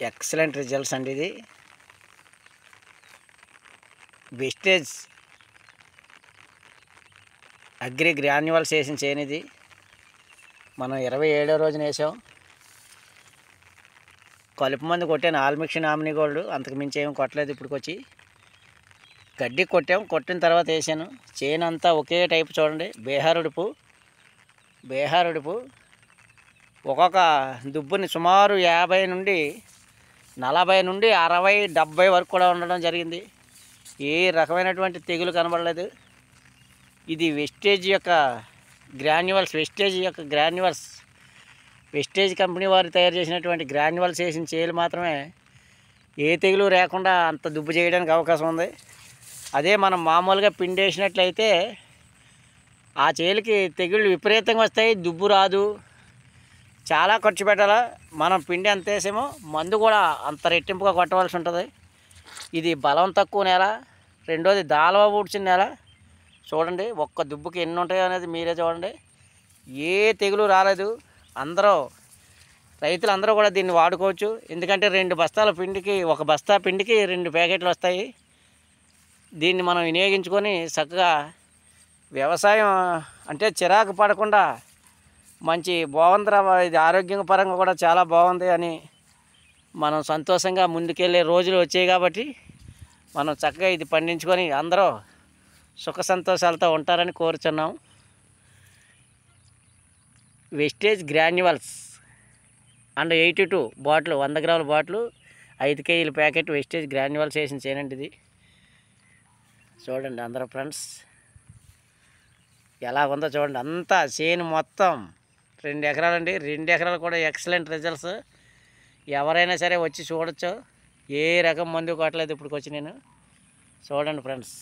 Excellent results అండి. ఇది wastage agri granules వేసిన చేను ఇది. మనం 27వ రోజున వేసాం. కలుపు మందు కొట్టాను, ఆల్మిక్షన్ ఆమ్ని గోల్డ్. అంతకు మించి ఏమి కొట్టలేదు. ఇప్పటికొచ్చి గడ్డి కొట్టాం, కొట్టిన తర్వాత వేసాను. చేను అంతా ఒకే టైపు చూడండి. బేహారుడుపు ఒక్కొక్క దుబ్బుని సుమారు 50 నుండి 40 నుండి 60 70 వరకు కూడా ఉండడం జరిగింది. ఏ రకమైనటువంటి తెగులు కనబడలేదు. ఇది వెస్టేజ్ కంపెనీ వారు తయారు చేసినటువంటి గ్రాన్యువల్స్ వేసిన చేలు మాత్రమే ఏ తెగులు లేకుండా అంత దుబ్బు చేయడానికి అవకాశం ఉంది. అదే మనం మామూలుగా పిండి వేసినట్లయితే ఆ చేలుకి తెగుళ్ళు విపరీతంగా వస్తాయి, దుబ్బు రాదు, చాలా ఖర్చు పెట్టాలా. మనం పిండి ఎంత వేసామో మందు కూడా అంత రెట్టింపుగా కొట్టవలసి ఉంటుంది. ఇది బలం తక్కువ నేల, రెండోది దాల్వ పూడ్చిన నేల. చూడండి ఒక్క దుబ్బుకి ఎన్ని ఉంటాయో అనేది మీరే చూడండి. ఏ తెగులు రాలేదు. రైతులందరూ కూడా దీన్ని వాడుకోవచ్చు. ఎందుకంటే 2 బస్తాల పిండికి, 1 బస్తా పిండికి 2 ప్యాకెట్లు వస్తాయి. దీన్ని మనం వినియోగించుకొని చక్కగా వ్యవసాయం అంటే చిరాకు పడకుండా మంచి బాగుందిరా, ఇది ఆరోగ్యం పరంగా కూడా చాలా బాగుంది అని మనం సంతోషంగా ముందుకెళ్ళే రోజులు వచ్చాయి. కాబట్టి మనం చక్కగా ఇది పండించుకొని అందరూ సుఖ సంతోషాలతో ఉంటారని కోరుచున్నాం. వెస్టేజ్ గ్రాన్యువల్స్ అండ్ 82 బాటిల్, 100 గ్రాముల బాటిల్, 5 కేజీల ప్యాకెట్ వెస్టేజ్ గ్రాన్యువల్స్ వేసిన చేనండి ఇది. చూడండి అందరూ ఫ్రెండ్స్ ఎలా ఉందో చూడండి. అంతా చేను మొత్తం 2 ఎకరాలండి. 2 ఎకరాలు కూడా ఎక్సలెంట్ రిజల్ట్స్. ఎవరైనా సరే వచ్చి చూడొచ్చు. ఏ రకం మందు కొట్టలేదు ఇప్పటికొచ్చి నేను. చూడండి ఫ్రెండ్స్.